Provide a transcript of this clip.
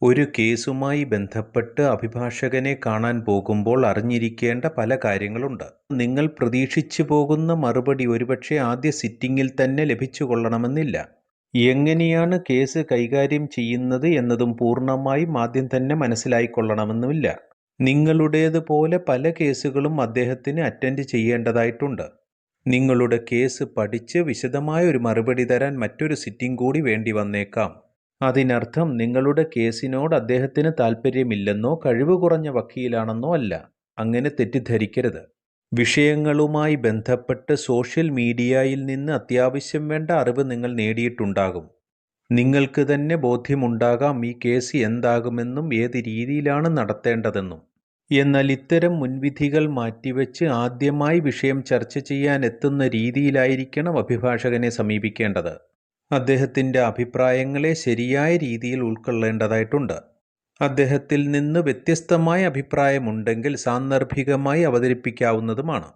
ഒരു കേസുമായി ബന്ധപ്പെട്ട് അഭിഭാഷകനെ കാണാൻ പോകുമ്പോൾ അറിഞ്ഞിരിക്കേണ്ട പല കാര്യങ്ങളുണ്ട്. നിങ്ങൾ പ്രതീക്ഷിച്ചു പോകുന്ന മറുപടി ഒരുപക്ഷെ ആദ്യ സിറ്റിംഗിൽ തന്നെ ലഭിച്ചുകൊള്ളണമെന്നില്ല. എങ്ങനെയാണ് കേസ് കൈകാര്യം ചെയ്യുന്നത് എന്നതും പൂർണ്ണമായും ആദ്യം തന്നെ മനസ്സിലായിക്കൊള്ളണമെന്നുമില്ല. നിങ്ങളുടേതുപോലെ പല കേസുകളും അദ്ദേഹത്തിന് അറ്റൻഡ് ചെയ്യേണ്ടതായിട്ടുണ്ട്. നിങ്ങളുടെ കേസ് പഠിച്ച് വിശദമായ ഒരു മറുപടി തരാൻ മറ്റൊരു സിറ്റിംഗ് കൂടി വേണ്ടി വന്നേക്കാം. അതിനർത്ഥം നിങ്ങളുടെ കേസിനോട് അദ്ദേഹത്തിന് താൽപ്പര്യമില്ലെന്നോ കഴിവ് കുറഞ്ഞ വക്കീലാണെന്നോ അല്ല. അങ്ങനെ തെറ്റിദ്ധരിക്കരുത്. വിഷയങ്ങളുമായി ബന്ധപ്പെട്ട് സോഷ്യൽ മീഡിയയിൽ നിന്ന് അത്യാവശ്യം വേണ്ട അറിവ് നിങ്ങൾ നേടിയിട്ടുണ്ടാകും. നിങ്ങൾക്ക് തന്നെ ബോധ്യമുണ്ടാകാം ഈ കേസ് എന്താകുമെന്നും ഏത് രീതിയിലാണ് നടത്തേണ്ടതെന്നും. എന്നാൽ ഇത്തരം മുൻവിധികൾ മാറ്റിവെച്ച് ആദ്യമായി വിഷയം ചർച്ച ചെയ്യാൻ എത്തുന്ന രീതിയിലായിരിക്കണം അഭിഭാഷകനെ സമീപിക്കേണ്ടത്. അദ്ദേഹത്തിൻ്റെ അഭിപ്രായങ്ങളെ ശരിയായ രീതിയിൽ ഉൾക്കൊള്ളേണ്ടതായിട്ടുണ്ട്. അദ്ദേഹത്തിൽ നിന്ന് വ്യത്യസ്തമായ അഭിപ്രായമുണ്ടെങ്കിൽ സാന്ദർഭികമായി അവതരിപ്പിക്കാവുന്നതുമാണ്.